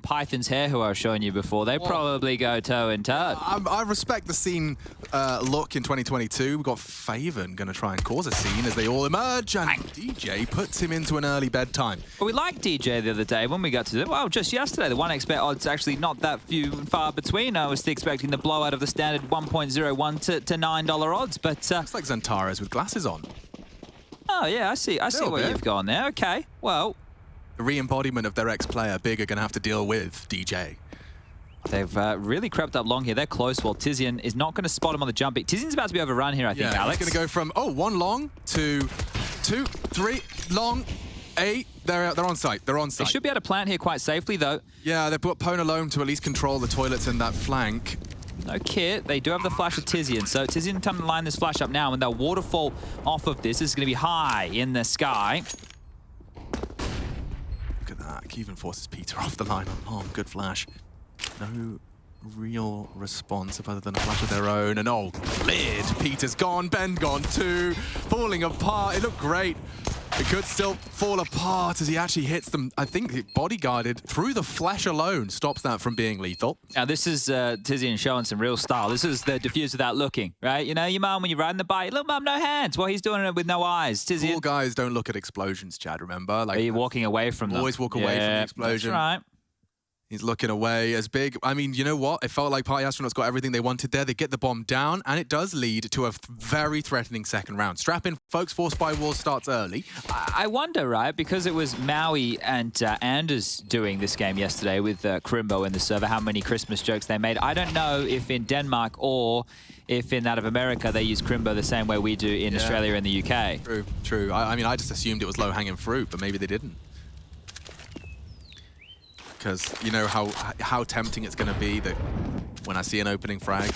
Python's hair, who I was showing you before. They probably go toe and toe. I respect the scene look in 2022. We've got Faven going to try and cause a scene as they all emerge, and DJ puts him into an early bedtime. Well, we liked DJ the other day when we got to it. Well, just yesterday, the 1x bet odds actually not that few and far between. I was expecting the blowout of the standard 1.01 to $9 odds, but... Looks like Xantares with glasses on. Oh, yeah, I see what you've gone there. Okay, well... The re-embodiment of their ex-player, Big, are going to have to deal with DJ. They've really crept up long here. They're close while Tizian is not going to spot him on the jump. Tizian's about to be overrun here, I think, Alex. He's going to go from, one long to 2, 3, long, 8. They're on site. They're on site. They should be able to plant here quite safely, though. Yeah, they put Pwn alone to at least control the toilets in that flank. No kit. They do have the flash of Tizian. So Tizian time to line this flash up now, and they'll waterfall off of this. This is going to be high in the sky. Look at that. Kevin forces Peter off the line on long. Good flash. No real response other than a flash of their own. And lid. Peter's gone. Ben gone too. Falling apart. It looked great. It could still fall apart as he actually hits them. I think he bodyguarded through the flash alone. Stops that from being lethal. Now, this is Tizian showing some real style. This is the defuse without looking, right? You know, your mum, when you're riding the bike, look, mum, no hands. Well, he's doing it with no eyes. Tizian. All guys don't look at explosions, Chad, remember? Like, are you walking away from them? Always walk away from the explosion. That's right. He's looking away as Big. I mean, you know what? It felt like Party Astronauts got everything they wanted there. They get the bomb down, and it does lead to a very threatening second round. Strap in, folks. Force by War starts early. I wonder, right? Because it was Maui and Anders doing this game yesterday with Crimbo in the server, how many Christmas jokes they made. I don't know if in Denmark or if in that of America they use Crimbo the same way we do in Australia and the UK. True. I mean, I just assumed it was low-hanging fruit, but maybe they didn't. Because you know how tempting it's going to be that when I see an opening frag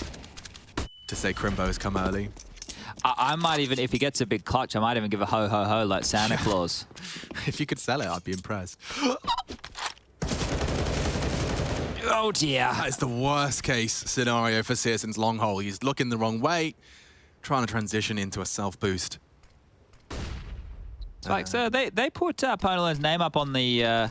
to say Crimbo's come early. I might even, if he gets a big clutch, I might even give a ho ho ho like Santa Claus. If you could sell it, I'd be impressed. Oh dear. That is the worst case scenario for Searson's long hole. He's looking the wrong way, trying to transition into a self boost. Like, so they put Ponalo's name up on the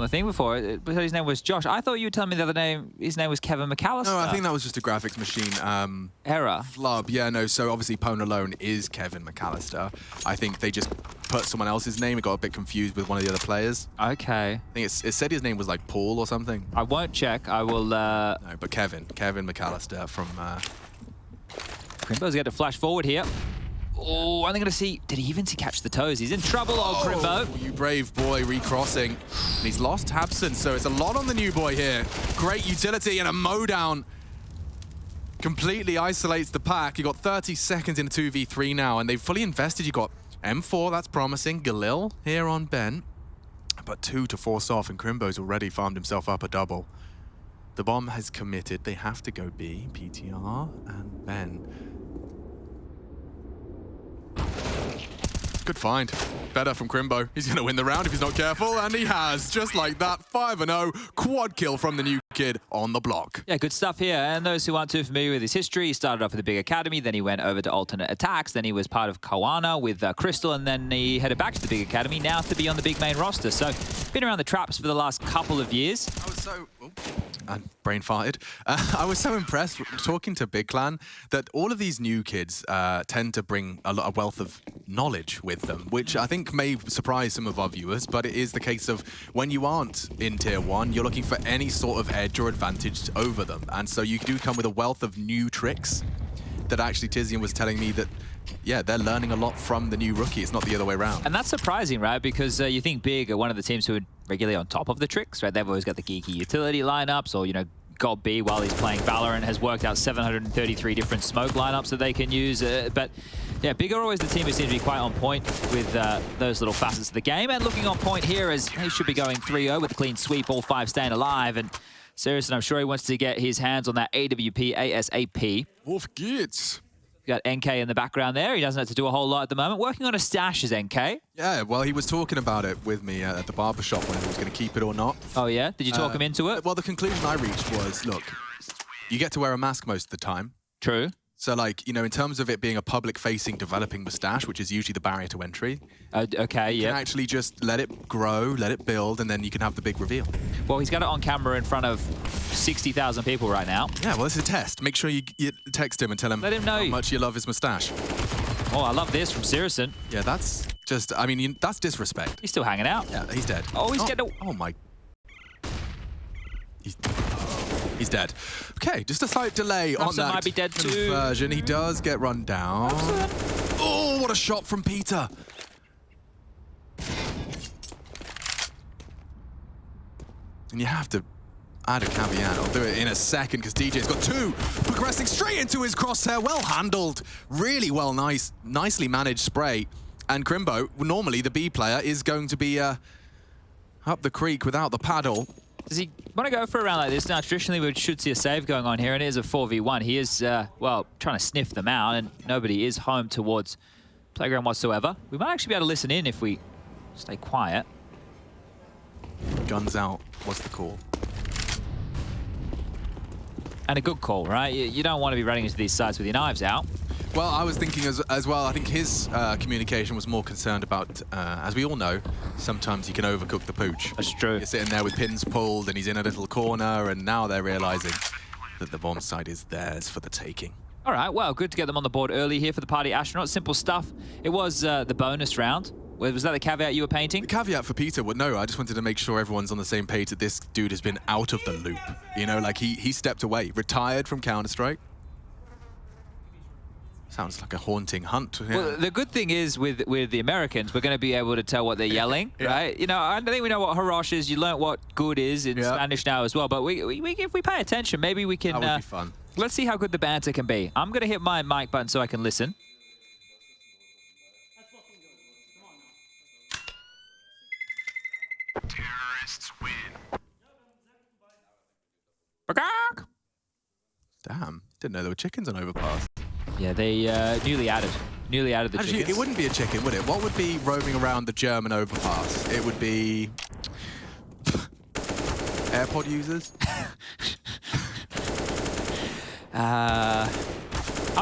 thing before. His name was Josh. I thought you were telling me the other name. His name was Kevin McAllister. No, I think that was just a graphics machine error. Flub. Yeah, no. So obviously Pwn alone is Kevin McAllister. I think they just put someone else's name. It got a bit confused with one of the other players. Okay. I think it said his name was like Paul or something. I won't check. I will. No, but Kevin McAllister from. Crimbo's got to flash forward here. Oh, I'm going to see. Did he even catch the toes? He's in trouble, old Crimbo. You brave boy, recrossing. And he's lost Habson, so it's a lot on the new boy here. Great utility and a mowdown. Completely isolates the pack. You got 30 seconds in a 2v3 now, and they've fully invested. You got M4, that's promising. Galil here on Ben. But 2 to force off, and Crimbo's already farmed himself up a double. The bomb has committed. They have to go B, PTR, and Ben. Good find. Better from Crimbo. He's going to win the round if he's not careful, and he has. Just like that, 5-0, quad kill from the new kid on the block. Yeah, good stuff here. And those who aren't too familiar with his history, he started off with the big academy, then he went over to alternate attacks, then he was part of Koana with Crystal, and then he headed back to the big academy, now to be on the big main roster. So, been around the traps for the last couple of years. I was so... and brain farted. I was so impressed talking to Big Clan that all of these new kids tend to bring a wealth of knowledge with them, which I think may surprise some of our viewers, but it is the case of when you aren't in Tier 1, you're looking for any sort of edge or advantage over them. And so you do come with a wealth of new tricks that actually Tizian was telling me that, yeah, they're learning a lot from the new rookie. It's not the other way around. And that's surprising, right? Because you think Big are one of the teams who are regularly on top of the tricks, right? They've always got the geeky utility lineups, or, you know, God B, while he's playing Valorant, has worked out 733 different smoke lineups that they can use. But yeah, Big are always the team who seems to be quite on point with those little facets of the game. And looking on point here, as he should be going 3-0 with a clean sweep, all 5 staying alive. And Seriously, I'm sure he wants to get his hands on that AWP ASAP. Wolf Geertz. Got NK in the background there. He doesn't have to do a whole lot at the moment. Working on a stash is NK. Yeah, well, he was talking about it with me at the barbershop when he was going to keep it or not. Oh, yeah? Did you talk him into it? Well, the conclusion I reached was, look, you get to wear a mask most of the time. True. So, like, you know, in terms of it being a public-facing developing mustache, which is usually the barrier to entry, Okay, you yeah. can actually just let it grow, let it build, and then you can have the big reveal. Well, he's got it on camera in front of 60,000 people right now. Yeah, well, this is a test. Make sure you text him and tell him, Let him know how much you love his mustache. Oh, I love this from Sirison. Yeah, that's just, I mean, that's disrespect. He's still hanging out. Yeah, he's dead. Oh, he's getting... Oh, my... He's dead. Okay, just a slight delay on that might be dead too. conversion. He does get run down. Oh, what a shot from Peter. And you have to add a caveat. I'll do it in a second because DJ's got two progressing straight into his crosshair. Well handled. Really well, nicely managed spray. And Crimbo, normally the B player, is going to be up the creek without the paddle. Does he want to go for a round like this? Now, traditionally, we should see a save going on here, and it is a 4v1. He is, well, trying to sniff them out, and nobody is home towards Playground whatsoever. We might actually be able to listen in if we stay quiet. Guns out. What's the call? And a good call, right? You don't want to be running into these sites with your knives out. Well, I was thinking as well, I think his communication was more concerned about, as we all know, sometimes you can overcook the pooch. That's true. You're sitting there with pins pulled and he's in a little corner, and now they're realizing that the bomb site is theirs for the taking. All right, well, good to get them on the board early here for the party astronauts. Simple stuff. It was the bonus round. Was that the caveat you were painting? The caveat for Peter, well, no, I just wanted to make sure everyone's on the same page that this dude has been out of the loop. You know, like he stepped away, retired from Counter-Strike. Sounds like a haunting hunt. Yeah. Well, the good thing is with the Americans, we're going to be able to tell what they're yelling, Yeah. right? You know, I think we know what Hirosh is. You learnt what good is in Spanish now as well. But if we pay attention, maybe we can... That would be fun. Let's see how good the banter can be. I'm going to hit my mic button so I can listen. Terrorists win. Damn, didn't know there were chickens on Overpass. Yeah, they newly added the Actually, chickens. it wouldn't be a chicken, would it? What would be roaming around the German Overpass? It would be... AirPod users? I'm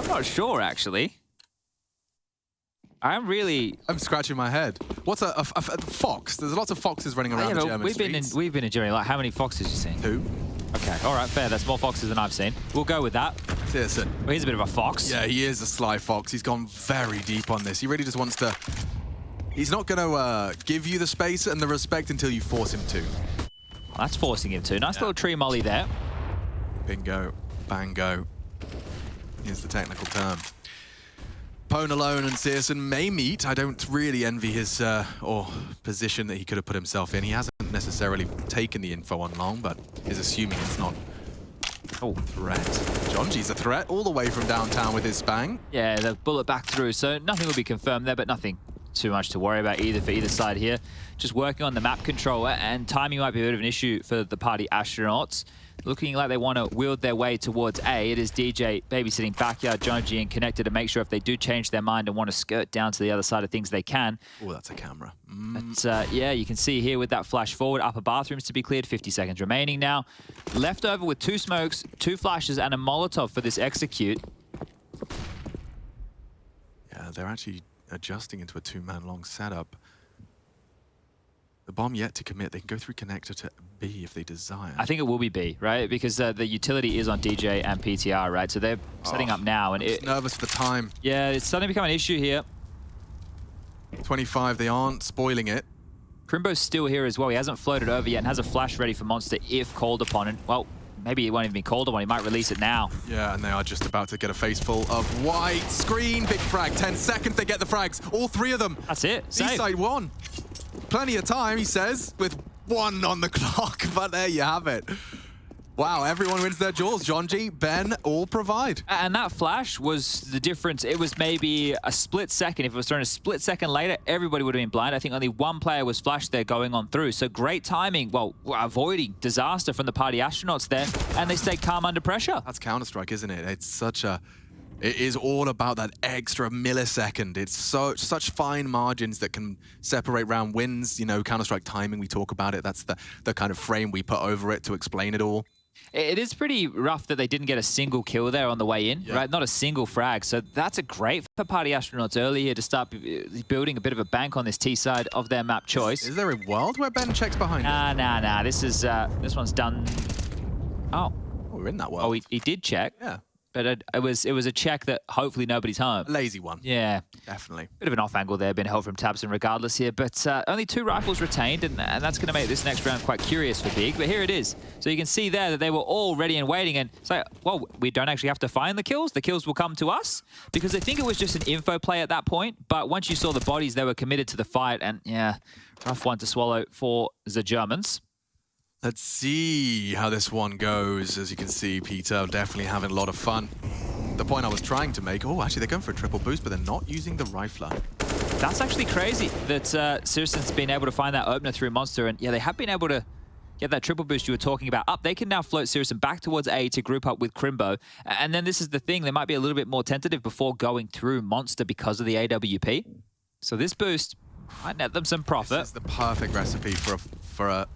not sure, actually. I'm scratching my head. What's a fox? There's lots of foxes running around the German streets. We've been in Germany. Like, how many foxes have you seen? 2. Okay, all right, fair. That's more foxes than I've seen. We'll go with that. Listen. Well, he's a bit of a fox. Yeah, he is a sly fox. He's gone very deep on this. He really just wants to... He's not going to give you the space and the respect until you force him to. That's forcing him to. Nice little tree molly there. Bingo. Bango. Here's the technical term. Pone alone and Searson may meet. I don't really envy his or position that he could have put himself in. He hasn't necessarily taken the info on long, but is assuming it's not a threat. Jonji's a threat all the way from downtown with his spang. Yeah, the bullet back through, so nothing will be confirmed there, but nothing too much to worry about either for either side here. Just working on the map controller, and timing might be a bit of an issue for the party astronauts. Looking like they want to wield their way towards A. It is DJ babysitting backyard, Jonji, and connected to make sure if they do change their mind and want to skirt down to the other side of things, they can. Oh, that's a camera. But, yeah, you can see here with that flash forward, upper bathrooms to be cleared, 50 seconds remaining now. Left over with 2 smokes, 2 flashes, and a Molotov for this execute. Yeah, they're actually adjusting into a 2-man long setup. The bomb yet to commit. They can go through connector to B if they desire. I think it will be B, right? Because the utility is on DJ and PTR, right? So they're setting up now. And I'm nervous for the time. Yeah, it's starting to become an issue here. 25, they aren't spoiling it. Crimbo's still here as well. He hasn't floated over yet and has a flash ready for Monster if called upon. And, well, maybe it won't even be called upon. He might release it now. Yeah, and they are just about to get a face full of white. Screen, big frag. 10 seconds, they get the frags. All 3 of them. That's it. Save. Eastside 1. Plenty of time, he says, with 1 on the clock, but there you have it. Wow, everyone wins their jewels. Jonji, Ben, all provide. And that flash was the difference. It was maybe a split second. If it was thrown a split second later, everybody would have been blind. I think only 1 player was flashed there going on through. So great timing, well, avoiding disaster from the party astronauts there, and they stayed calm under pressure. That's Counter-Strike, isn't it? It's such a... It is all about that extra millisecond. It's such fine margins that can separate round wins. You know, Counter-Strike timing, we talk about it. That's the kind of frame we put over it to explain it all. It is pretty rough that they didn't get a single kill there on the way in, right? Not a single frag. So that's a great for Party Astronauts early here to start building a bit of a bank on this T side of their map choice. Is there a world where Ben checks behind him? Nah. This one's done. Oh, we're in that world. Oh, he did check. Yeah. But it was a check that hopefully nobody's home. A lazy one. Yeah. Definitely. Bit of an off angle there, been held from Tabson regardless here, but only 2 rifles retained, and that's going to make this next round quite curious for Big, but here it is. So you can see there that they were all ready and waiting, and it's like, well, we don't actually have to find the kills will come to us, because I think it was just an info play at that point, but once you saw the bodies, they were committed to the fight, and yeah, rough one to swallow for the Germans. Let's see how this one goes. As you can see, Peter definitely having a lot of fun. The point I was trying to make, oh, actually they're going for a triple boost, but they're not using the rifler. That's actually crazy that Citizen's been able to find that opener through Monster, and yeah, they have been able to get that triple boost you were talking about up. They can now float Citizen back towards A to group up with Crimbo, and then this is the thing, they might be a little bit more tentative before going through Monster because of the AWP. So this boost might net them some profit. This is the perfect recipe for a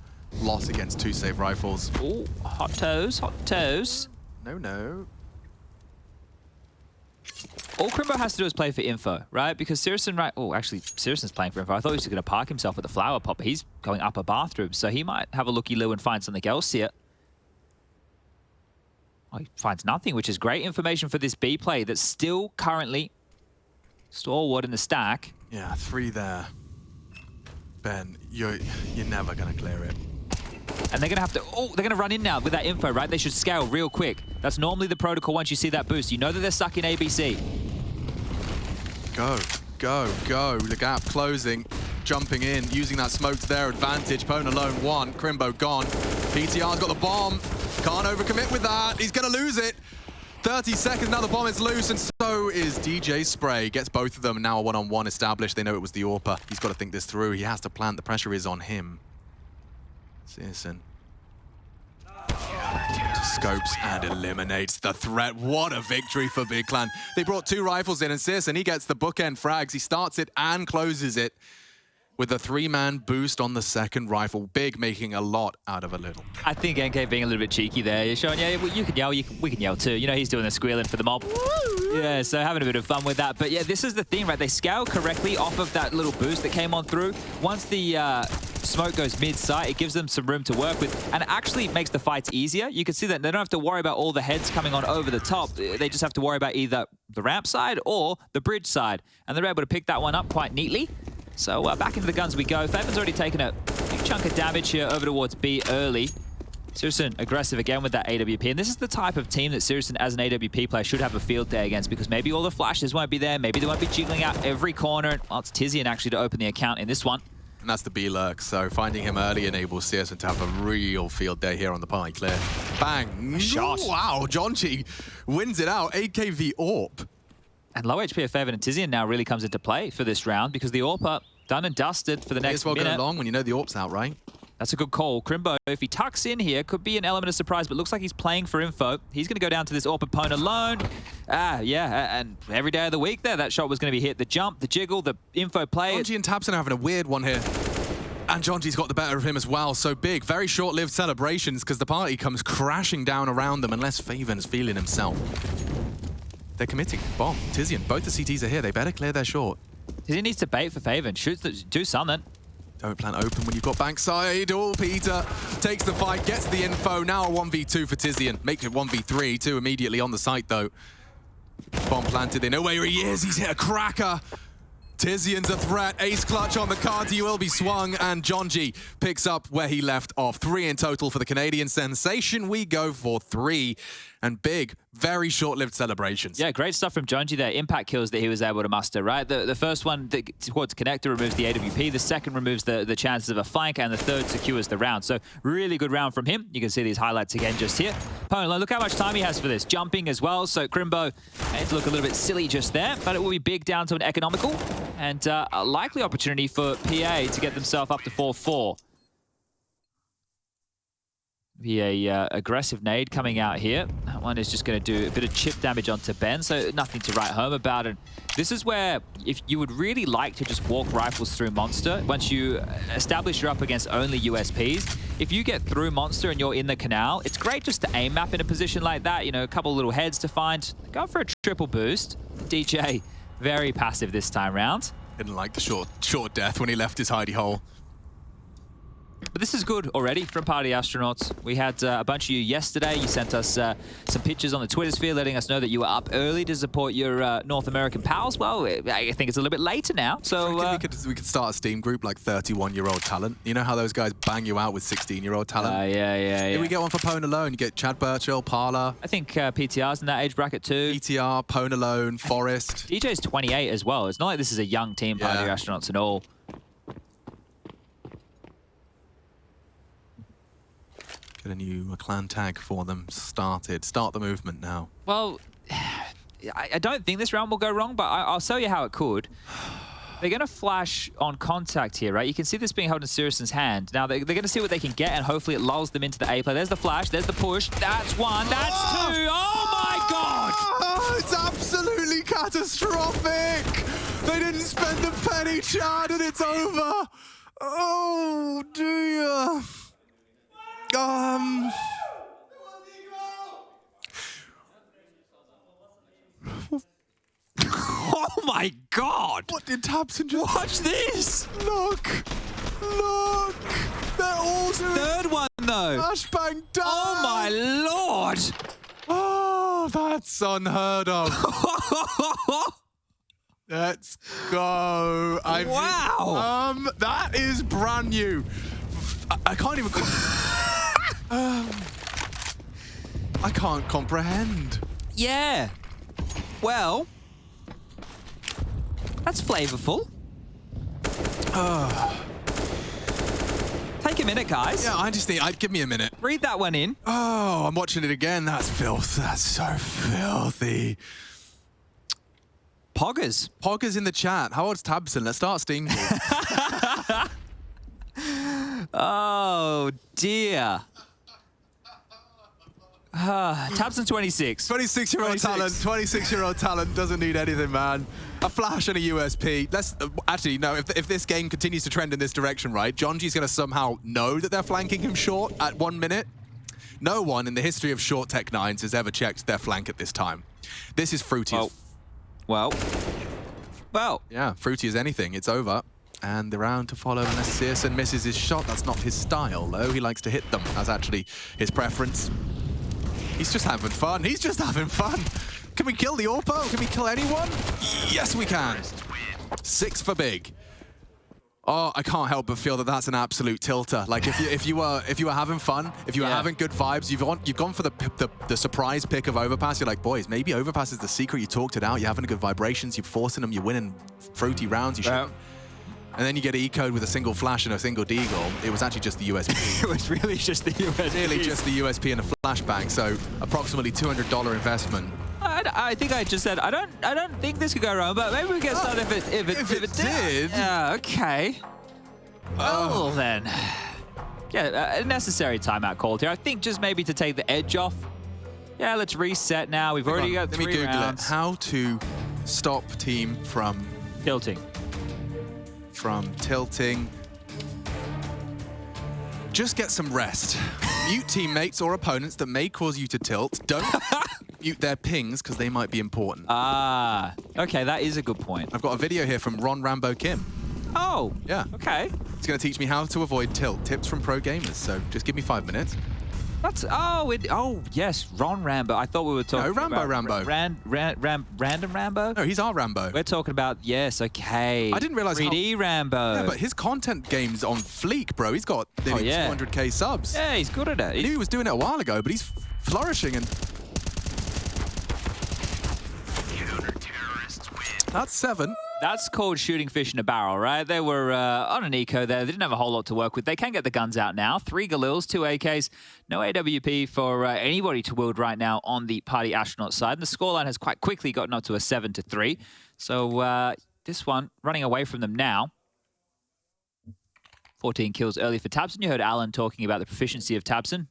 loss against 2 save rifles. Oh, hot toes. No. All Crimbo has to do is play for info, right? Because Citizen, right? Oh, actually, Citizen's playing for info. I thought he was going to park himself at the flower pot, but he's going up a bathroom, so he might have a looky-loo and find something else here. Oh, he finds nothing, which is great information for this B play that's still currently stalwart in the stack. Yeah, 3 there. Ben, you're never going to clear it. And they're going to have to... Oh, they're going to run in now with that info, right? They should scale real quick. That's normally the protocol once you see that boost. You know that they're stuck in ABC. Go. The gap closing. Jumping in, using that smoke to their advantage. Pone alone, 1. Crimbo gone. PTR's got the bomb. Can't overcommit with that. He's going to lose it. 30 seconds, now the bomb is loose, and so is DJ Spray. Gets both of them, now a one-on-one established. They know it was the AWPer. He's got to think this through. He has to plant. The pressure is on him. Citizen scopes and eliminates the threat. What a victory for Big Clan. They brought 2 rifles in, and Citizen, he gets the bookend frags. He starts it and closes it with a 3-man boost on the second rifle. Big making a lot out of a little. I think NK being a little bit cheeky there. You're showing, yeah, you can yell, we can yell too. You know, he's doing the squealing for the mob. Yeah, so having a bit of fun with that. But yeah, this is the thing, right? They scale correctly off of that little boost that came on through. Once the smoke goes mid-site, it gives them some room to work with, and it actually makes the fights easier. You can see that they don't have to worry about all the heads coming on over the top. They just have to worry about either the ramp side or the bridge side, and they're able to pick that one up quite neatly. So back into the guns we go. Faven's already taken a big chunk of damage here over towards B early. Citizen aggressive again with that AWP, and this is the type of team that Citizen as an AWP player should have a field day against, because maybe all the flashes won't be there, maybe they won't be jiggling out every corner. Well, it's Tizian actually to open the account in this one. And that's the B-Lurk, so finding him early enables Citizen to have a real field day here on the party clear. Bang! Shot. Wow, Jonji wins it out. AKV AWP. And low HP of Faven and Tizian now really comes into play for this round, because the AWP done and dusted for the next minute. May as well go long when you know the AWP's out, right? That's a good call. Crimbo, if he tucks in here, could be an element of surprise, but looks like he's playing for info. He's going to go down to this AWP opponent alone. Yeah, and every day of the week there, that shot was going to be hit. The jump, the jiggle, the info play. Jonji and Tabson are having a weird one here. And Jonji's got the better of him as well. So Big, very short-lived celebrations, because the party comes crashing down around them unless Faven's feeling himself. They're committing. Bomb. Tizian, both the CTs are here. They better clear their short. Tizian needs to bait for Faven. Do something. Don't plant open when you've got bankside. Oh, Peter takes the fight, gets the info. Now a 1v2 for Tizian. Make it 1v3, 2 immediately on the site, though. Bomb planted. They know where he is. He's hit a cracker. Tizian's a threat. Ace clutch on the card. He will be swung. And Jonji picks up where he left off. 3 in total for the Canadian sensation. We go for 3. And Big, very short-lived celebrations. Yeah, great stuff from Jonji there. Impact kills that he was able to muster, right? The first one towards connector removes the AWP. The second removes the chances of a flank. And the third secures the round. So really good round from him. You can see these highlights again just here. Pone, look how much time he has for this. Jumping as well. So Crimbo made to look a little bit silly just there. But it will be Big down to an economical. And a likely opportunity for PA to get themselves up to 4-4. Be a aggressive nade coming out here. one is just going to do a bit of chip damage onto Ben, so nothing to write home about. And this is where, if you would really like to just walk rifles through Monster, once you establish you're up against only USPs, if you get through Monster and you're in the canal, it's great just to aim map in a position like that. You know, a couple little heads to find. Go for a triple boost. DJ, very passive this time round. Didn't like the short death when he left his hidey hole. But this is good already from Party Astronauts. We had a bunch of you yesterday. You sent us some pictures on the Twitter sphere letting us know that you were up early to support your North American pals. Well, I think it's a little bit later now. So we could start a Steam group like 31-year-old talent. You know how those guys bang you out with 16-year-old talent? Yeah. Here we get one for Pwn Alone. You get Chad Burchill, Parla. I think PTR's in that age bracket too. PTR, Pwn Alone, Forest. DJ's 28 as well. It's not like this is a young team, Party Astronauts at all. Get a new clan tag for them started. Start the movement now. Well, I don't think this round will go wrong, but I'll tell you how it could. They're going to flash on contact here, right? You can see this being held in Siriuson's hand. Now, they're going to see what they can get, and hopefully it lulls them into the A play. There's the flash. There's the push. That's one. That's two. Oh, my God! Oh, it's absolutely catastrophic! They didn't spend a penny, Chad, and it's over! Oh, dear. Oh my God! What did Tabson just... Watch this! Look! They're all doing... Third one, though. Flashbang down! Oh my Lord! Oh, that's unheard of. Let's go. Wow! That is brand new. I can't even... I can't comprehend. Yeah. Well, that's flavorful. Take a minute, guys. Yeah, I just think... give me a minute. Read that one in. Oh, I'm watching it again. That's filth. That's so filthy. Poggers. Poggers in the chat. How old's Tabson? Let's start Steam. Oh, dear. Tabson 26. 26-year-old talent. 26-year-old talent doesn't need anything, man. A flash and a USP. Let's actually no. If this game continues to trend in this direction, right? Jonji's going to somehow know that they're flanking him short at 1 minute. No one in the history of short Tech 9s has ever checked their flank at this time. This is fruity. Well. Yeah, fruity as anything. It's over. And the round to follow unless Searson misses his shot. That's not his style, though. He likes to hit them. That's actually his preference. He's just having fun. He's just having fun. Can we kill the Orpo? Can we kill anyone? Yes, we can. 6 for big. Oh, I can't help but feel that that's an absolute tilter. Like if you were having fun, if you were having good vibes, you've gone for the surprise pick of Overpass. You're like, boys, maybe Overpass is the secret. You talked it out. You're having good vibrations. You're forcing them. You're winning fruity rounds. You should. And then you get an E-code with a single flash and a single deagle. It was actually just the USP. It was really just the USP. Really just the USP and a flashbang. So approximately $200 investment. I think I just said I don't think this could go wrong, but maybe we get started if it did. Yeah, okay. Oh, then. Yeah, a necessary timeout called here. I think just maybe to take the edge off. Yeah, let's reset now. We've already got 3 rounds. Let me Google it. How to stop team from tilting. Just get some rest. Mute teammates or opponents that may cause you to tilt. Don't mute their pings because they might be important. Ah, okay, that is a good point. I've got a video here from Ron Rambo Kim. Oh, yeah. Okay. It's going to teach me how to avoid tilt. Tips from pro gamers. So just give me 5 minutes. That's yes, Ron Rambo. I thought we were talking about Rambo. Random Rambo? No, he's our Rambo. We're talking about, yes, okay. I didn't realize 3D Rambo. Yeah, but his content game's on fleek, bro. He's got nearly 200k subs. Yeah, he's good at it. I knew he was doing it a while ago, but he's flourishing and... That's 7. That's called shooting fish in a barrel, right? They were on an eco there. They didn't have a whole lot to work with. They can get the guns out now. 3 Galils, 2 AKs, no AWP for anybody to wield right now on the Party Astronaut side. And the scoreline has quite quickly gotten up to a 7-3. So this one running away from them now. 14 kills early for Tabson. You heard Alan talking about the proficiency of Tabson.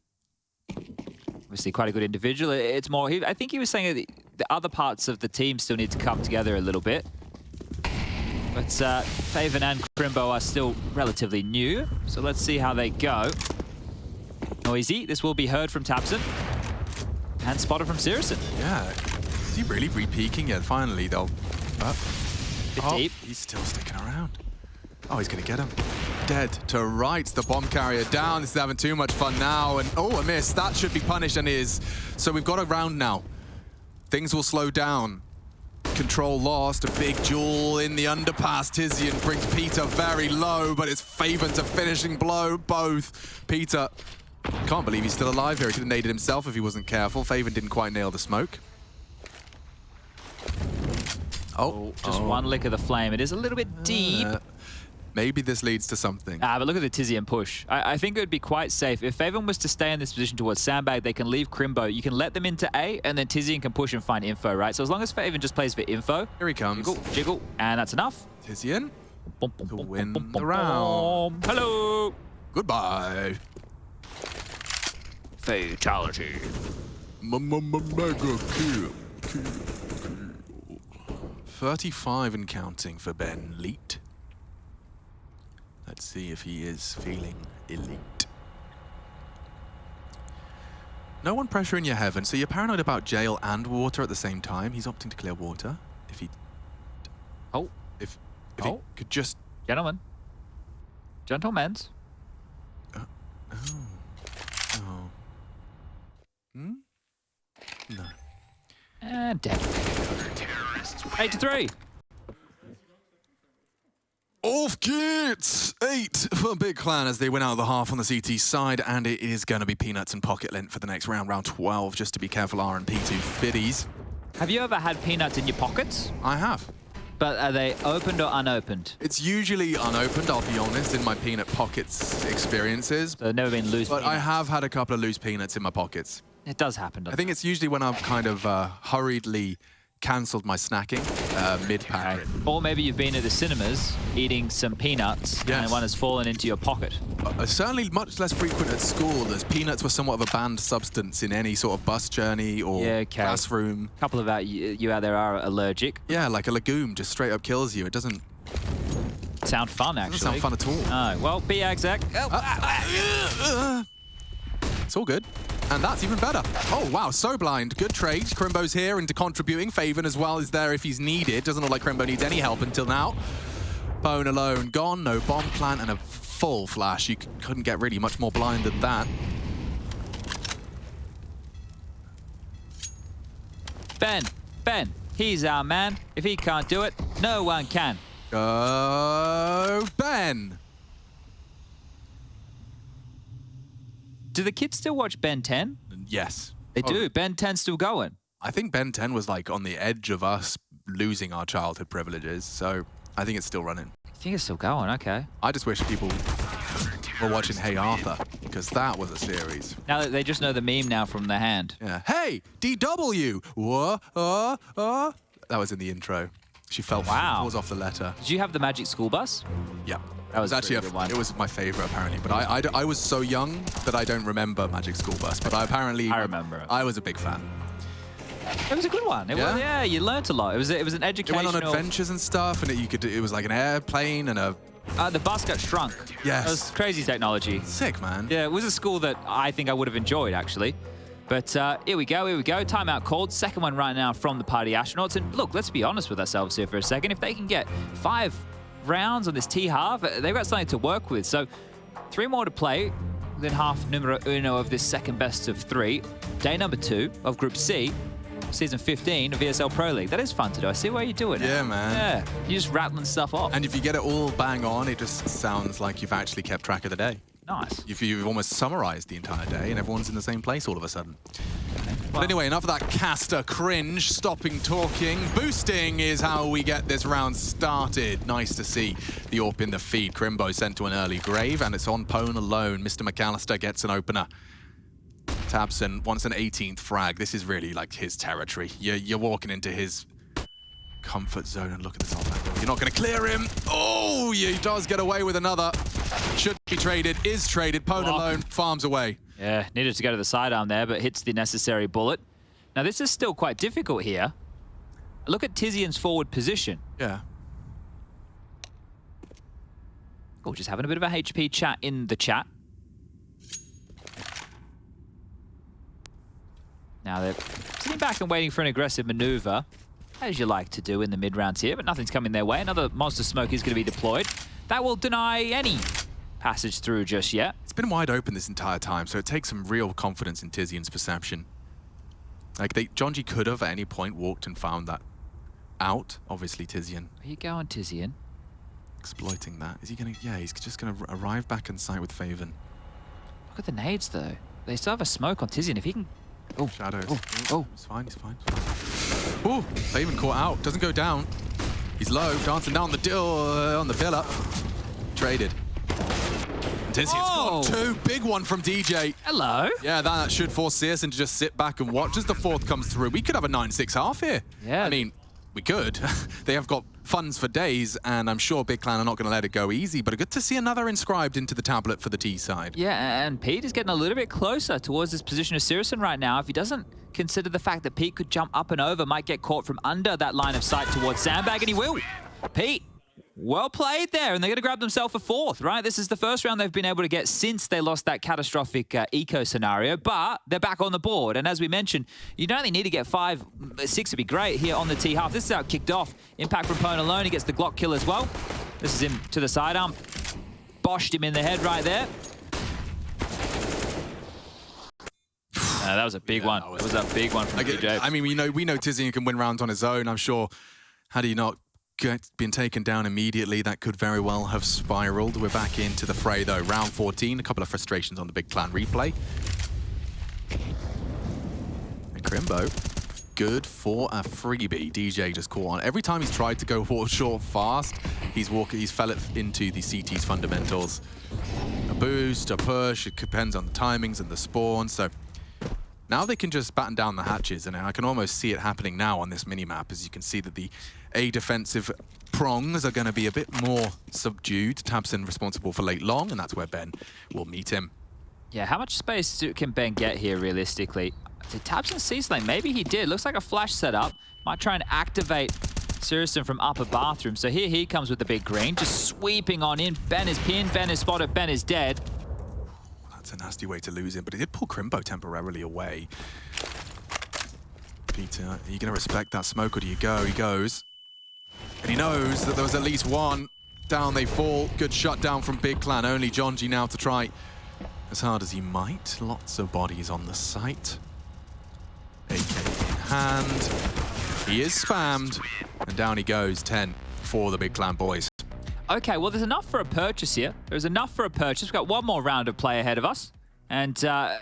Obviously, quite a good individual. It's more, I think he was saying that the other parts of the team still need to come together a little bit. But Faven and Crimbo are still relatively new, so let's see how they go. Noisy, this will be heard from Tabson. And spotted from Sirison. Yeah. Is he really re-peeking? Yeah, finally they'll... Bit deep. He's still sticking around. Oh, he's going to get him. Dead to right. The bomb carrier down. This is having too much fun now. And oh, a miss. That should be punished and is. So we've got a round now. Things will slow down. Control lost. A big jewel in the underpass. Tizian brings Peter very low, but it's Faven to finishing blow. Both. Peter, can't believe he's still alive here. He could have naded himself if he wasn't careful. Faven didn't quite nail the smoke. Oh, just one lick of the flame. It is a little bit deep. Maybe this leads to something. But look at the Tizian push. I think it would be quite safe. If Faven was to stay in this position towards Sandbag, they can leave Crimbo. You can let them into A, and then Tizian can push and find info, right? So as long as Faven just plays for info. Here he comes. Jiggle, jiggle, and that's enough. Tizian to win the round. Hello. Goodbye. Fatality. Mega kill. 35 and counting for Ben Leet. Let's see if he is feeling elite. No one pressuring your heaven, so you're paranoid about jail and water at the same time. He's opting to clear water. If he... If he could just... Gentlemen. Gentlemen's. No. And dead. 8-3. Off kits! 8 for Big Clan as they win out of the half on the CT side, and it is going to be Peanuts and Pocket Lint for the next round, round 12, just to be careful, RNP2 Fiddies. Have you ever had peanuts in your pockets? I have. But are they opened or unopened? It's usually unopened, I'll be honest, in my peanut pockets experiences. So never been loose But peanuts. I have had a couple of loose peanuts in my pockets. It does happen, doesn't I think it's usually when I've kind of hurriedly cancelled my snacking mid-pack. Okay. Or maybe you've been at the cinemas eating some peanuts and one has fallen into your pocket. Certainly much less frequent at school, as peanuts were somewhat of a banned substance in any sort of bus journey or classroom. A couple of you out there are allergic. Yeah, like a legume just straight up kills you. It doesn't sound fun, actually. Doesn't sound fun at all. No. Well, B-Exec. It's all good. And that's even better. Oh, wow, so blind. Good trade. Crimbo's here into contributing. Faven as well is there if he's needed. Doesn't look like Crimbo needs any help until now. Bone alone gone. No bomb plant and a full flash. You couldn't get really much more blind than that. Ben, he's our man. If he can't do it, no one can. Go, Ben. Do the kids still watch Ben 10? Yes. They do. Ben 10's still going. I think Ben 10 was like on the edge of us losing our childhood privileges, so I think it's still running. I think it's still going, okay. I just wish people were watching Hey Arthur, because that was a series. Now that they just know the meme now from the hand. Yeah. Hey, DW! That was in the intro. She fell falls off the letter. Did you have the Magic School Bus? Yeah. That was actually it was my favorite apparently, but I was so young that I don't remember Magic School Bus, but I remember it. I was a big fan. It was a good one. It was, yeah, you learnt a lot. It was an educational. It went on adventures and stuff, and it was like an airplane and a. The bus got shrunk. Yes. It was crazy technology. Sick, man. Yeah, it was a school that I think I would have enjoyed actually. But here we go. Timeout called. Second one right now from the Party Astronauts. And look, let's be honest with ourselves here for a second. If they can get 5 rounds on this T-half, they've got something to work with. So 3 more to play, then half numero uno of this second best of 3. Day number 2 of Group C, Season 15 of ESL Pro League. That is fun to do. I see why you're doing it. Yeah, man. Yeah, you're just rattling stuff off. And if you get it all bang on, it just sounds like you've actually kept track of the day. Nice. You've almost summarized the entire day and everyone's in the same place all of a sudden. But anyway, enough of that caster cringe. Stopping talking. Boosting is how we get this round started. Nice to see the AWP in the feed. Crimbo sent to an early grave, and it's on Pone alone. Mr. McAllister gets an opener. Tabson wants an 18th frag. This is really like his territory. You're walking into his comfort zone, and look at this off angle. You're not going to clear him. Oh, he does get away with another. Should be traded, is traded. Pone alone farms away. Yeah, needed to go to the sidearm there, but hits the necessary bullet. Now, this is still quite difficult here. Look at Tizian's forward position. Yeah. Oh, just having a bit of a HP chat in the chat. Now they're sitting back and waiting for an aggressive maneuver, as you like to do in the mid-rounds here, but nothing's coming their way. Another monster smoke is going to be deployed. That will deny any passage through just yet. It's been wide open this entire time, so it takes some real confidence in Tizian's perception. Like, Jonji could have at any point walked and found that out. Obviously, Tizian. Where you going, Tizian? Exploiting that. Is he going to... Yeah, he's just going to arrive back in sight with Faven. Look at the nades, though. They still have a smoke on Tizian. If he can... Oh, Shadows. Oh. He's fine, he's fine. Oh, Faven caught out. Doesn't go down. He's low, dancing down on the pillar. Traded. Tizian's got two. Big one from DJ. Hello. Yeah, that should force CS to just sit back and watch as the fourth comes through. We could have a 9-6 half here. Yeah. I mean, we could. They have got funds for days, and I'm sure Big Clan are not going to let it go easy, but good to see another inscribed into the tablet for the T side. Yeah, and Pete is getting a little bit closer towards this position of Sirison right now. If he doesn't consider the fact that Pete could jump up and over, might get caught from under that line of sight towards Sandbag, and he will. Pete, well played there, and they're going to grab themselves a fourth, right? This is the first round they've been able to get since they lost that catastrophic eco scenario, but they're back on the board. And as we mentioned, you don't only need to get 5, 6 would be great here on the T half. This is how it kicked off. Impact from Pone alone. He gets the Glock kill as well. This is him to the sidearm. Boshed him in the head right there. That was a big one. That was a big one from DJ. I mean, we know Tizian can win rounds on his own. I'm sure, had he not been taken down immediately, that could very well have spiraled. We're back into the fray, though. Round 14, a couple of frustrations on the Big Clan replay. And Crimbo, good for a freebie. DJ just caught on. Every time he's tried to go short fast, he's fell into the CT's fundamentals. A boost, a push, it depends on the timings and the spawn. So now they can just batten down the hatches, and I can almost see it happening now on this mini-map, as you can see that the A defensive prongs are going to be a bit more subdued. Tabson responsible for late long, and that's where Ben will meet him. Yeah, how much space can Ben get here realistically? Did Tabson see something? Maybe he did. Looks like a flash setup. Might try and activate Sirison from upper bathroom. So here he comes with the big green, just sweeping on in. Ben is pinned, Ben is spotted, Ben is dead. That's a nasty way to lose him, but he did pull Crimbo temporarily away. Peter, are you going to respect that smoke, or do you go? He goes. And he knows that there was at least one. Down they fall. Good shutdown from Big Clan. Only Jonji now to try as hard as he might. Lots of bodies on the site. AK in hand. He is spammed. And down he goes. 10 for the Big Clan boys. Okay, well, there's enough for a purchase here. There's enough for a purchase. We've got one more round of play ahead of us. And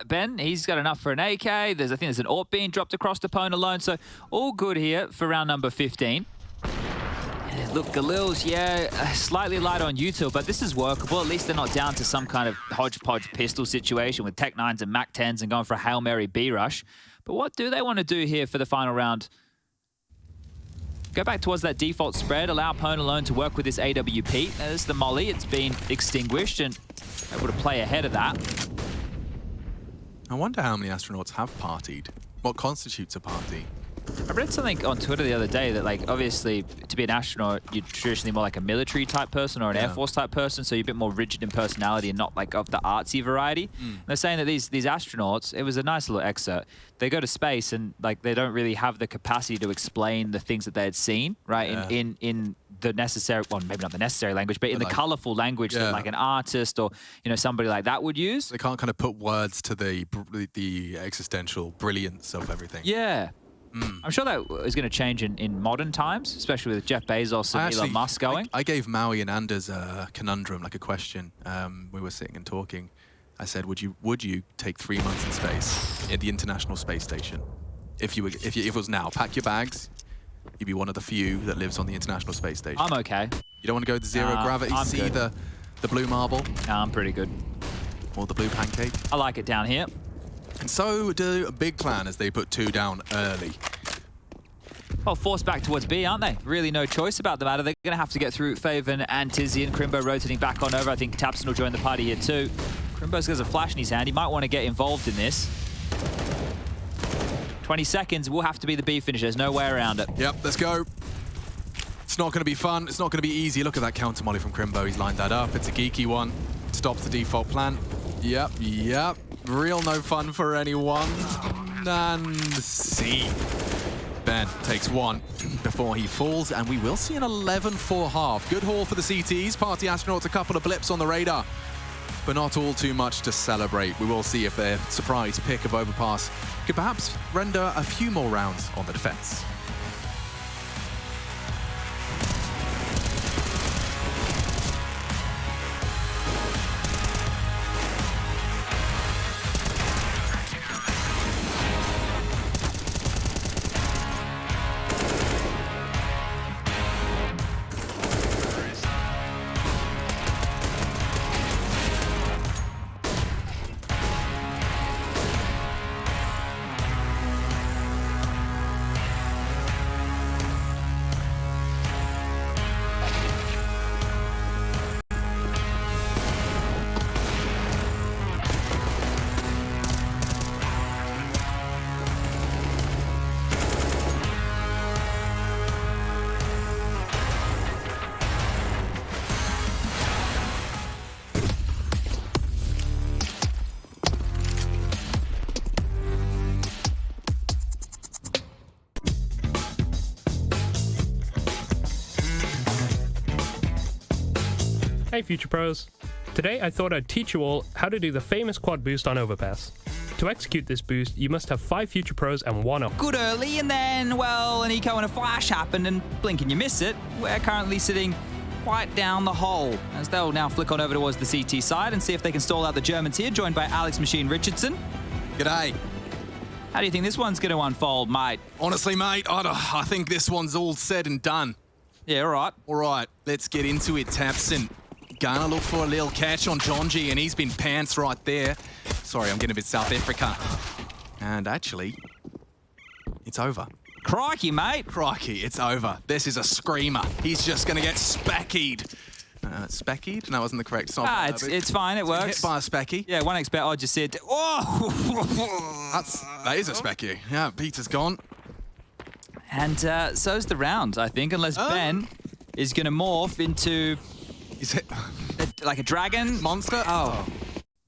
Ben, he's got enough for an AK. I think there's an AWP being dropped across the Pone alone. So all good here for round number 15. Look, Galil's, slightly light on util, but this is workable. At least they're not down to some kind of hodgepodge pistol situation with Tech 9s and Mac 10s and going for a Hail Mary B rush. But what do they want to do here for the final round? Go back towards that default spread, allow Pone alone to work with this AWP. There's the molly, it's been extinguished and able to play ahead of that. I wonder how many astronauts have partied. What constitutes a party? I read something on Twitter the other day that, like, obviously, to be an astronaut, you're traditionally more like a military type person or an Air Force type person, so you're a bit more rigid in personality and not like of the artsy variety. And they're saying that these astronauts, it was a nice little excerpt, they go to space and, like, they don't really have the capacity to explain the things that they had seen, right? Yeah. In the necessary, well, maybe not the necessary language, but in the colorful language that, like, an artist or, you know, somebody like that would use. They can't kind of put words to the existential brilliance of everything. Yeah. I'm sure that is going to change in modern times, especially with Jeff Bezos and Elon Musk going. I gave Maui and Anders a conundrum, like a question. We were sitting and talking. I said, would you take 3 months in space at the International Space Station? If it was now, pack your bags. You'd be one of the few that lives on the International Space Station. I'm okay. You don't want to go to zero gravity, see the blue marble? I'm pretty good. Or the blue pancake? I like it down here. And so do a Big Clan as they put 2 down early. Well, forced back towards B, aren't they? Really no choice about the matter. They're going to have to get through Faven and Tizian. Crimbo rotating back on over. I think Tapson will join the party here too. Crimbo's got a flash in his hand. He might want to get involved in this. 20 seconds will have to be the B finish. There's no way around it. Yep, let's go. It's not going to be fun. It's not going to be easy. Look at that counter molly from Crimbo. He's lined that up. It's a geeky one. Stops the default plan. Yep. Real no fun for anyone. And C. Ben takes one before he falls, and we will see an 11-4 half. Good haul for the CTs. Party Astronauts, a couple of blips on the radar, but not all too much to celebrate. We will see if their surprise pick of Overpass could perhaps render a few more rounds on the defense. Hey Future Pros! Today I thought I'd teach you all how to do the famous quad boost on Overpass. To execute this boost, you must have 5 Future Pros and 1 up. Good early, and then, well, an eco and a flash happened, and blink and you miss it. We're currently sitting quite down the hole, as they'll now flick on over towards the CT side and see if they can stall out the Germans here, joined by Alex Machine Richardson. G'day. How do you think this one's going to unfold, mate? Honestly, mate, I think this one's all said and done. Yeah, all right. All right, let's get into it, Tapson. Gonna look for a little catch on Jonji, and he's been pants right there. Sorry, I'm getting a bit South Africa. And actually, it's over. Crikey, mate. Crikey, it's over. This is a screamer. He's just gonna get speckied. Speckied? No, that wasn't the correct. It's fine, it works. Hit by a specky. Yeah, one expert I just said, oh! That is a specky. Yeah, Peter's gone. And so's the round, I think, unless Ben is gonna morph into... Is it like a dragon? Monster? Oh.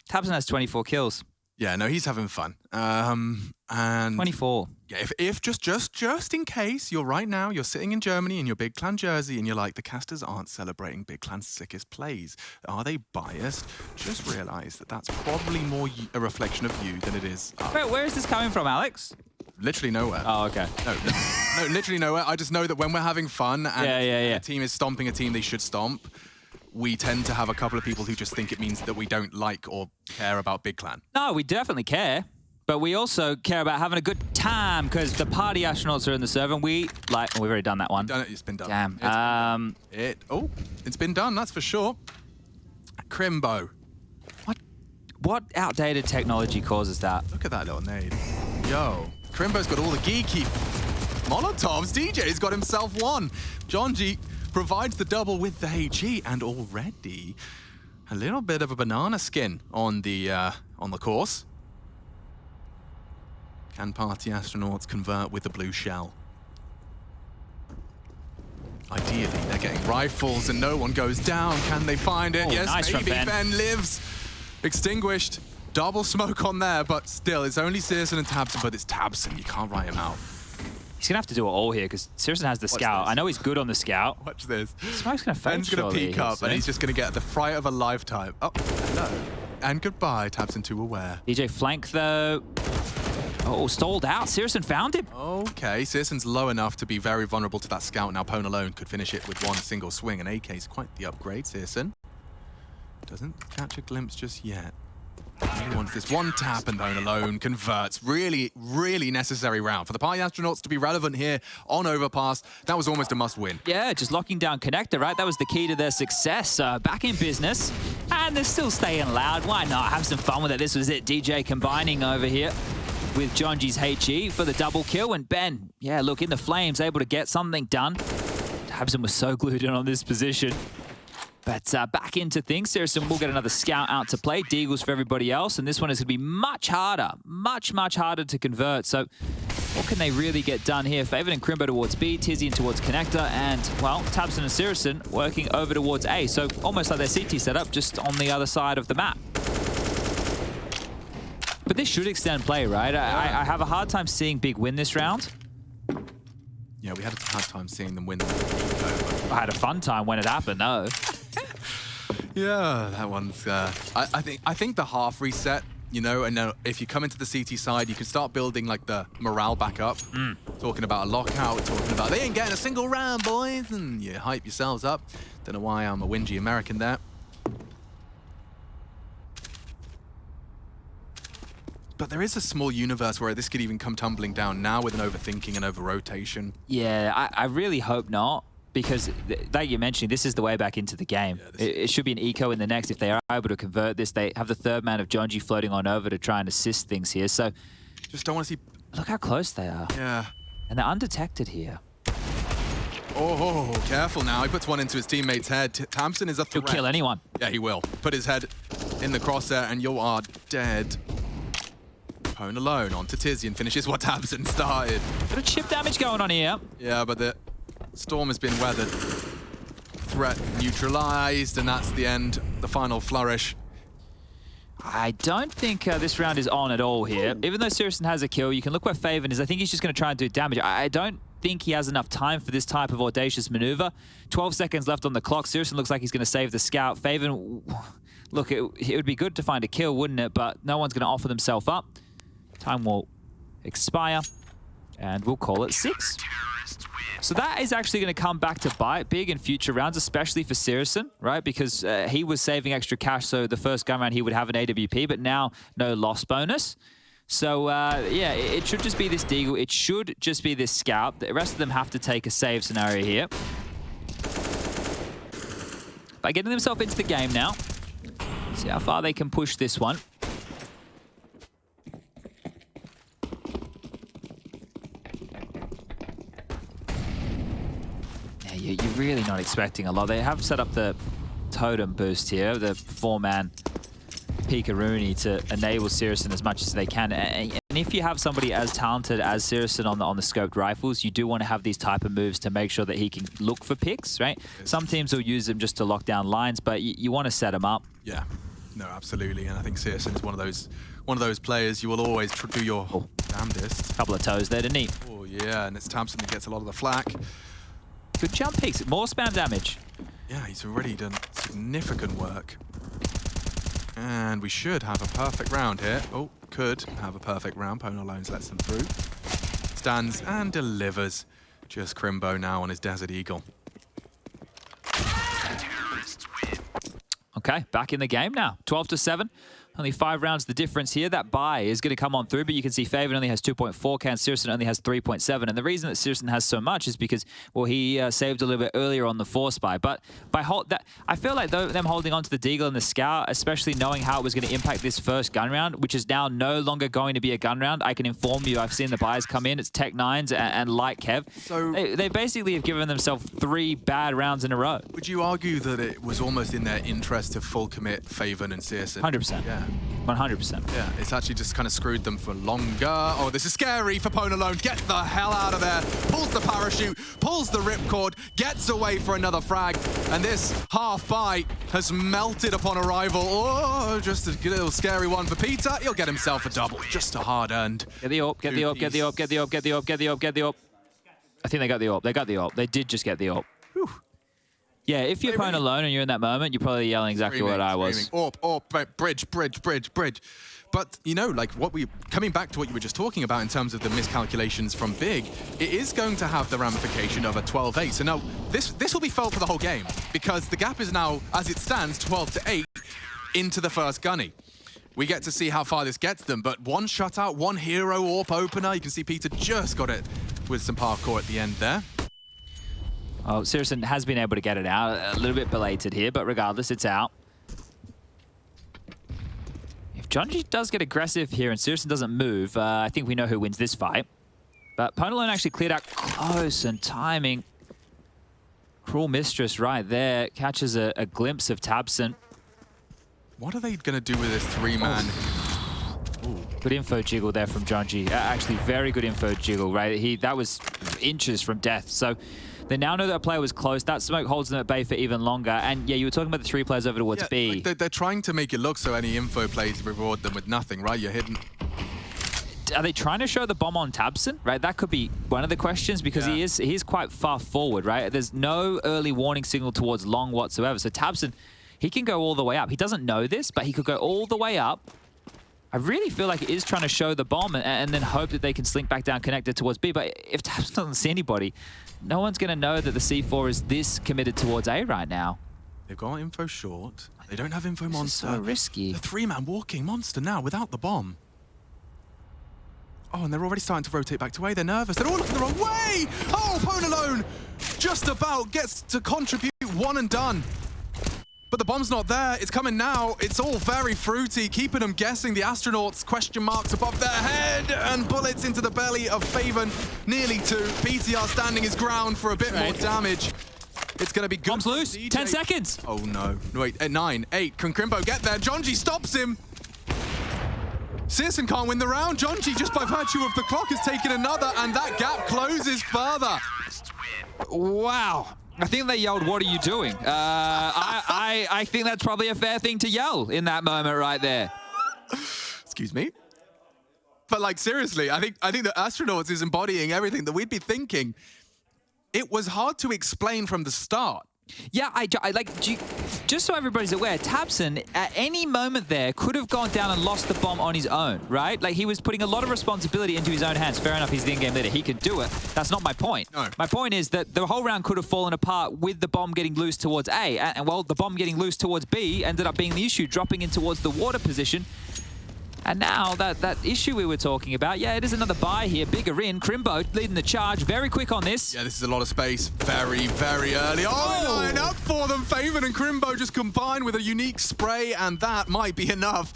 Tabson has 24 kills. Yeah, no, he's having fun. And 24. Yeah, if just in case you're sitting in Germany in your Big Clan jersey and you're like, the casters aren't celebrating Big Clan's sickest plays. Are they biased? Just realize that that's probably more a reflection of you than it is. Wait, where is this coming from, Alex? Literally nowhere. Oh, okay. No, literally nowhere. I just know that when we're having fun and a team is stomping a team they should stomp, we tend to have a couple of people who just think it means that we don't like or care about Big Clan. No, we definitely care. But we also care about having a good time because the party astronauts are in the server and we've already done that one. It's been done. Damn. It's been done, that's for sure. Crimbo. What outdated technology causes that? Look at that little nade. Yo. Crimbo's got all the geeky Molotovs. DJ's got himself one. Jonji provides the double with the HE, and already a little bit of a banana skin on the course. Can party astronauts convert with the blue shell? Ideally, they're getting rifles and no one goes down. Can they find it? Oh, yes, nice maybe. from Ben. Ben lives. Extinguished. Double smoke on there, but still, it's only Searson and Tabson, but it's Tabson. You can't write him out. He's going to have to do it all here because Searson has the scout. I know he's good on the scout. Watch this. Smoke's going to fade. Ben's going to peek up, and he's just going to get the fright of a lifetime. Oh, hello. And goodbye, Tabson 2 aware. DJ flank, though. Oh, stalled out. Searson found him. Okay, Searson's low enough to be very vulnerable to that scout. Now, Pone alone could finish it with one single swing, and AK is quite the upgrade. Searson doesn't catch a glimpse just yet. He wants this one tap, and Pone alone converts. Really, really necessary round. For the party astronauts to be relevant here on Overpass, that was almost a must-win. Yeah, just locking down connector, right? That was the key to their success. Back in business, and they're still staying loud. Why not? Have some fun with it. This was it. DJ combining over here with Jonji's HE for the double kill, and Ben, yeah, look, in the flames, able to get something done. Tabson was so glued in on this position. But back into things, Saracen will get another scout out to play. Deagles for everybody else, and this one is going to be much harder. Much harder to convert. So what can they really get done here? Faven and Crimbo towards B, Tizian towards Connector, and, well, Tabson and Saracen working over towards A. So almost like their CT setup, just on the other side of the map. But this should extend play, right? I have a hard time seeing Big win this round. Yeah, we had a hard time seeing them win. I had a fun time when it happened, though. Yeah, that one's. I think the half reset, you know, and if you come into the CT side, you can start building like the morale back up. Talking about a lockout, talking about they ain't getting a single round, boys, and you hype yourselves up. Don't know why I'm a whingy American there. But there is a small universe where this could even come tumbling down now with an overthinking and over-rotation. Yeah, I really hope not, because like you mentioned, this is the way back into the game. Yeah, it should be an eco in the next. If they are able to convert this, they have the third man of Jonji floating on over to try and assist things here. So just don't want to see... Look how close they are. Yeah. And they're undetected here. Oh, careful now. He puts one into his teammate's head. Thompson is a threat. He'll kill anyone. Yeah, he will. Put his head in the crosshair and you are dead. Pwn alone onto Tizian, finishes what Tabson started. Bit of chip damage going on here. Yeah, but the storm has been weathered. Threat neutralized, and that's the end, the final flourish. I don't think this round is on at all here. Even though Saracen has a kill, you can look where Faven is. I think he's just going to try and do damage. I don't think he has enough time for this type of audacious maneuver. 12 seconds left on the clock. Saracen looks like he's going to save the scout. Faven, look, it would be good to find a kill, wouldn't it? But no one's going to offer themselves up. Time will expire, and we'll call it 6. So that is actually going to come back to bite big in future rounds, especially for Saracen, right? Because he was saving extra cash, so the first gun round he would have an AWP, but now no loss bonus. So yeah, it should just be this Deagle. It should just be this Scout. The rest of them have to take a save scenario here. By getting themselves into the game now, see how far they can push this one. You're really not expecting a lot. They have set up the totem boost here, the 4-man Pika-Rooney to enable Saracen as much as they can. And if you have somebody as talented as Saracen on the scoped rifles, you do want to have these type of moves to make sure that he can look for picks, right? Some teams will use them just to lock down lines, but you want to set them up. Yeah, no, absolutely. And I think Saracen is one of those players you will always do your damnedest. Couple of toes there to Neat. Oh yeah, and it's Thompson that gets a lot of the flak. Good jump picks, more spam damage. Yeah, he's already done significant work. And we should have a perfect round here. Oh, could have a perfect round. Pwn alone lets them through. Stands and delivers. Just Crimbo now on his Desert Eagle. Okay, back in the game now. 12-7. Only 5 rounds the difference here. That buy is going to come on through, but you can see Faven only has 2.4k and Saracen only has 3.7. And the reason that Saracen has so much is because, well, he saved a little bit earlier on the force buy. But I feel like them holding on to the Deagle and the Scout, especially knowing how it was going to impact this first gun round, which is now no longer going to be a gun round. I can inform you, I've seen the buys come in. It's Tech 9s and Light Kev. So they basically have given themselves 3 bad rounds in a row. Would you argue that it was almost in their interest to full commit Faven and Saracen? 100%. Yeah. 100%. Yeah, it's actually just kind of screwed them for longer. Oh, this is scary for Pwn alone. Get the hell out of there. Pulls the parachute, pulls the ripcord, gets away for another frag. And this half bite has melted upon arrival. Oh, just a little scary one for Peter. He'll get himself a double. Just a hard-earned. Get the AWP, get the AWP, get the AWP, get the AWP, get the AWP, get the AWP, get the AWP. I think they got the AWP. They got the AWP. They did just get the AWP. Whew. Yeah, if you're Pwn alone and you're in that moment, you're probably yelling exactly what I was. AWP, bridge. But, you know, like coming back to what you were just talking about in terms of the miscalculations from Big, it is going to have the ramification of a 12-8. So now, this will be felt for the whole game, because the gap is now, as it stands, 12-8 into the first gunny. We get to see how far this gets them, but one shutout, one hero AWP opener. You can see Peter just got it with some parkour at the end there. Oh, Saracen has been able to get it out. A little bit belated here, but regardless, it's out. If Jonji does get aggressive here and Saracen doesn't move, I think we know who wins this fight. But Pwn alone actually cleared out close, and timing Cruel Mistress right there catches a glimpse of Tabson. What are they going to do with this three-man? Good info jiggle there from Jonji. Actually, very good info jiggle, right? That was inches from death. So they now know that a player was close. That smoke holds them at bay for even longer. And yeah, you were talking about the 3 players over towards B. Like they're trying to make it look so any info plays reward them with nothing, right? You're hidden. Are they trying to show the bomb on Tabson? Right, that could be one of the questions because he is quite far forward, right? There's no early warning signal towards long whatsoever. So Tabson, he can go all the way up. He doesn't know this, but he could go all the way up. I really feel like it is trying to show the bomb and then hope that they can slink back down connected towards B. But if Tabson doesn't see anybody, no one's going to know that the C4 is this committed towards A right now. They've got info short. They don't have info This monster. is so risky. The 3-man walking monster now without the bomb. Oh, and they're already starting to rotate back to A. They're nervous. They're all looking the wrong way. Oh, Pwn alone just about gets to contribute one and done. But the bomb's not there. It's coming now. It's all very fruity, keeping them guessing. The astronauts, question marks above their head, and bullets into the belly of Faven. Nearly 2. PTR standing his ground for a bit more damage. It's going to be good. Bomb's loose. DJ. 10 seconds. Oh, no. Wait, 9, 8. Can Crimbo get there? Jonji stops him. Searson can't win the round. Jonji, just by virtue of the clock, has taken another, and that gap closes further. Wow. I think they yelled, "What are you doing?" I think that's probably a fair thing to yell in that moment right there. Excuse me? But like, seriously, I think the astronauts is embodying everything that we'd be thinking. It was hard to explain from the start. Yeah, I like, just so everybody's aware, Tabson at any moment there could have gone down and lost the bomb on his own, right? Like, he was putting a lot of responsibility into his own hands. Fair enough, he's the in-game leader. He could do it. That's not my point. No. My point is that the whole round could have fallen apart with the bomb getting loose towards A. And well, the bomb getting loose towards B ended up being the issue, dropping in towards the water position. And now that issue we were talking about, yeah, it is another buy here. Bigger in. Crimbo leading the charge. Very quick on this. Yeah, this is a lot of space. Very, very early. Oh, line up for them. Faven and Crimbo just combined with a unique spray, and that might be enough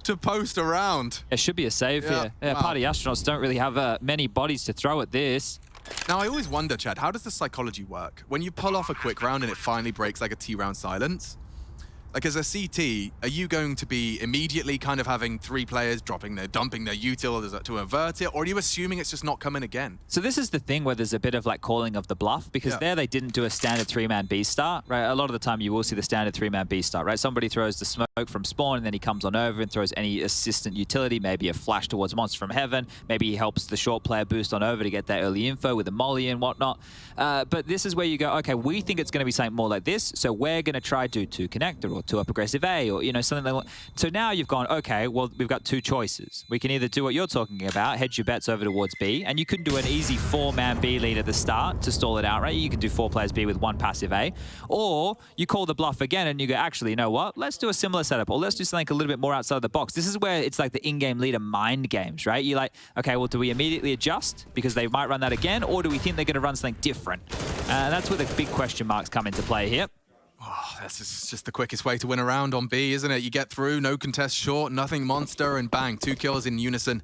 to post around. It should be a save here. Yeah, Wow. Party astronauts don't really have many bodies to throw at this. Now, I always wonder, Chad, how does the psychology work? When you pull off a quick round and it finally breaks like a T-round silence, like as a CT, are you going to be immediately kind of having 3 players dumping their util to avert it, or are you assuming it's just not coming again? So this is the thing where there's a bit of like calling of the bluff, because there they didn't do a standard 3-man B start, right? A lot of the time you will see the standard 3-man B start, right? Somebody throws the smoke from spawn and then he comes on over and throws any assistant utility, maybe a flash towards Monster from Heaven, maybe he helps the short player boost on over to get that early info with a molly and whatnot. But this is where you go, okay, we think it's going to be something more like this, so we're going to try to 2 connector or 2 up aggressive A, or, you know, something like that. So now you've gone, okay, well, we've got 2 choices. We can either do what you're talking about, hedge your bets over towards B, and you can do an easy 4-man B lead at the start to stall it out, right? You can do 4 players B with 1 passive A, or you call the bluff again and you go, actually, you know what? Let's do a similar setup, or let's do something a little bit more outside of the box. This is where it's like the in-game leader mind games, right? You're like, okay, well, do we immediately adjust because they might run that again, or do we think they're going to run something different? That's where the big question marks come into play here. Oh, that's just the quickest way to win a round on B, isn't it? You get through, no contest short, nothing monster, and bang, 2 kills in unison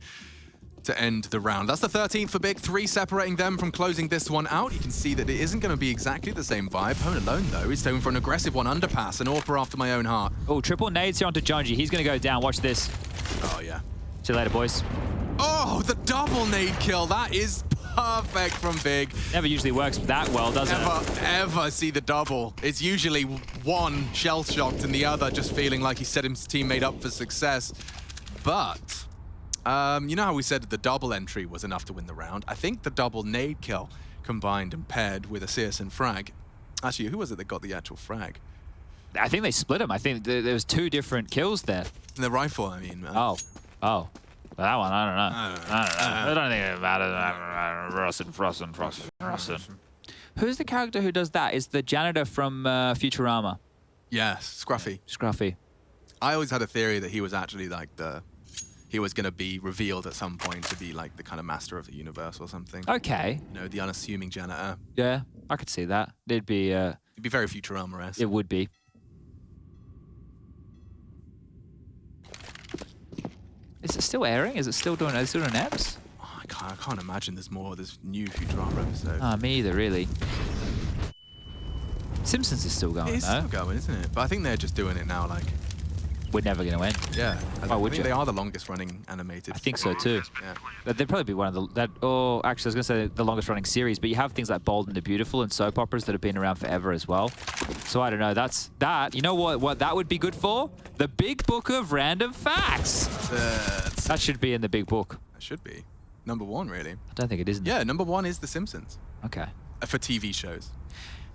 to end the round. That's the 13th for Big, 3 separating them from closing this one out. You can see that it isn't going to be exactly the same vibe. Hone alone, though, is going for an aggressive one, underpass, an AWPer after my own heart. Oh, triple nades here onto Jonji. He's going to go down. Watch this. Oh, yeah. See you later, boys. Oh, the double nade kill. That is perfect from Big. Never usually works that well, does it? Ever see the double. It's usually one shell-shocked and the other just feeling like he set his teammate up for success. But, you know how we said the double entry was enough to win the round? I think the double nade kill combined and paired with a Searson frag. Actually, who was it that got the actual frag? I think they split him. I think there was 2 different kills there. And the rifle, I mean. Oh. That one, I don't know. I don't think it matters. Russell. Who's the character who does that? Is the janitor from Futurama? Yes, Scruffy. I always had a theory that he was actually like he was going to be revealed at some point to be like the kind of master of the universe or something. Okay. You know, the unassuming janitor. Yeah, I could see that. It'd be very Futurama-esque. It would be. Is it still airing? Is it still doing? Are they still doing apps? Oh, I can't imagine there's more of this new Futurama episode. Me either, really. Simpsons is still going, It's though. still going, isn't it? But I think they're just doing it now, like, We're never going to win. yeah. Why would think you? they are the longest running animated. I think so, too. Yeah. They'd probably be one of the... Oh, actually, I was going to say the longest running series, but you have things like Bold and the Beautiful and soap operas that have been around forever as well. So I don't know. That's that. You know what that would be good for? The Big Book of Random Facts. That should be in the Big Book. It should be. Number one, really. I don't think it is. Yeah, number one is The Simpsons. Okay. For TV shows.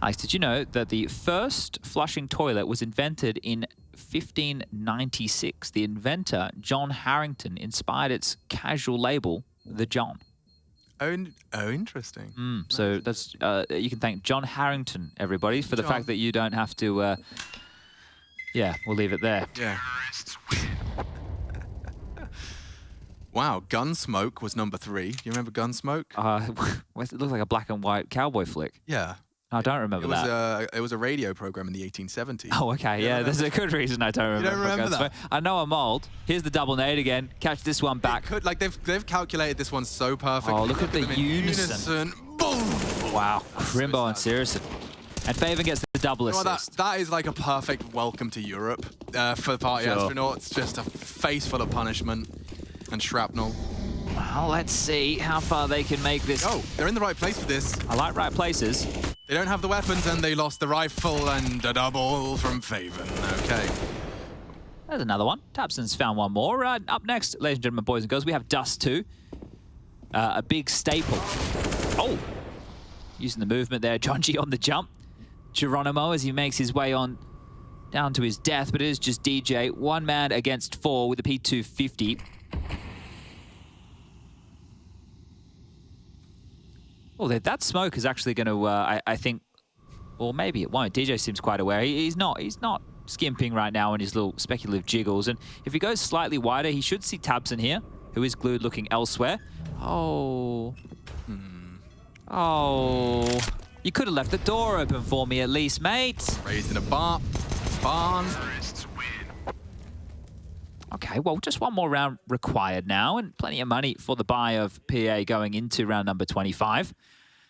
Alex, did you know that the first flushing toilet was invented in 1596? The inventor, John Harrington, inspired its casual label, The John. Oh, interesting. So that's you can thank John Harrington, everybody, for the John. fact that you don't have to... yeah, we'll leave it there. Yeah. Terrorists win. Wow, Gunsmoke was number 3. You remember Gunsmoke? It looks like a black and white cowboy flick. Yeah. I don't remember that. It was a radio program in the 1870s. Oh, okay. Yeah, there's a good reason I don't remember. don't remember that? I know I'm old. Here's the double nade again. Catch this one back. Could, like they've calculated this one so perfectly. Oh, look at the them in unison. Boom! Wow. Crimbo and Searson. And Faven gets the double Well, assist. that is like a perfect welcome to Europe for the party Sure. astronauts. Just a face full of punishment and shrapnel. Well, let's see how far they can make this. Oh, they're in the right place for this. I like right places. They don't have the weapons and they lost the rifle and a double from Faven. Okay. There's another one. Tapson's found one more. Up next, ladies and gentlemen, boys and girls, we have Dust 2. A big staple. Oh! Using the movement there. John G on the jump. Geronimo as he makes his way on down to his death, but it is just DJ. One man against 4 with a P250. Oh, that smoke is actually going to, I think, or maybe it won't. DJ seems quite aware. He's not skimping right now in his little speculative jiggles. And if he goes slightly wider, he should see Tabson here, who is glued looking elsewhere. Oh. Oh. You could have left the door open for me at least, mate. Raised in a barn. Terrorists win. Okay, well, just one more round required now, and plenty of money for the buy of PA going into round number 25.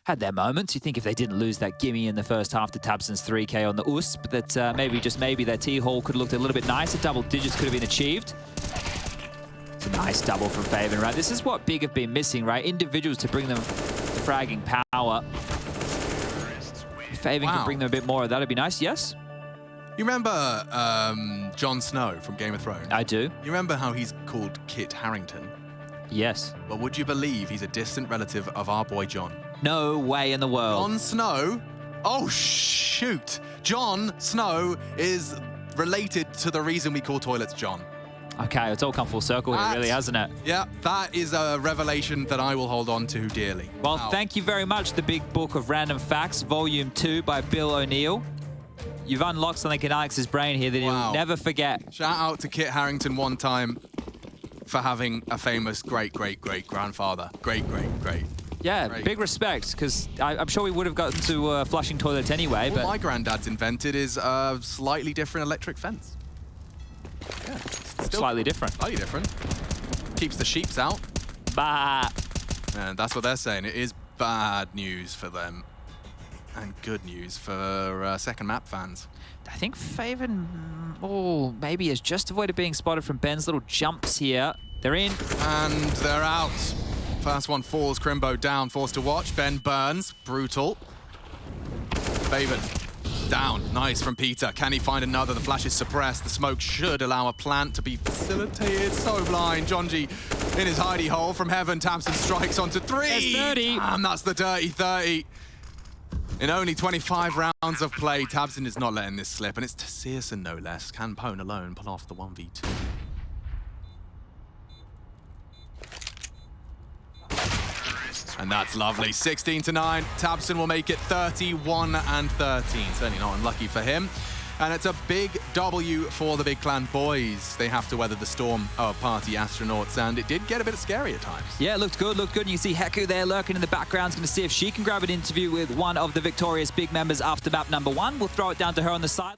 Had their moments. You think if they didn't lose that gimme in the first half to Tabson's 3K on the USP, that maybe their T-Haul could have looked a little bit nicer. Double digits could have been achieved. It's a nice double from Faven, right? This is what Big have been missing, right? Individuals to bring them the fragging power. If Faven Wow. can bring them a bit more, that'd be nice, yes? You remember Jon Snow from Game of Thrones? I do. You remember how he's called Kit Harington? Yes. Well, would you believe he's a distant relative of our boy Jon? No way in the world. Jon Snow? Oh, shoot. Jon Snow is related to the reason we call toilets John. Okay, it's all come full circle here, really, hasn't it? Yeah, that is a revelation that I will hold on to dearly. Well, Wow. thank you very much. The Big Book of Random Facts, Volume 2 by Bill O'Neill. You've unlocked something in Alex's brain here that Wow. he'll never forget. Shout out to Kit Harington one time for having a famous great-great-great-grandfather. Great. Yeah, Great. big respect, because I'm sure we would have gotten to flushing toilets anyway, What but my granddad's invented is a slightly different electric fence. Yeah, still slightly different. slightly different. Keeps the sheeps out. Bah. And that's what they're saying. It is bad news for them. And good news for second map fans. I think Faven, maybe has just avoided being spotted from Ben's little jumps here. They're in. And they're out. First one falls, Crimbo down, forced to watch. Ben burns, brutal. Faven down, nice from Peter. Can he find another? The flash is suppressed. The smoke should allow a plant to be facilitated. So blind. John G in his hidey hole from heaven. Tamsin strikes onto 3. There's 30. And that's the dirty 30. In only 25 rounds of play, Tabson is not letting this slip, and it's Searson no less. Can Pone alone pull off the 1v2? And that's lovely. 16-9. Tabson will make it 31-13. Certainly not unlucky for him. And it's a big W for the Big Clan boys. They have to weather the storm of party astronauts, and it did get a bit scary at times. Yeah, looked good. You can see Heku there lurking in the background. Going to see if she can grab an interview with one of the victorious Big members after map number 1. We'll throw it down to her on the side.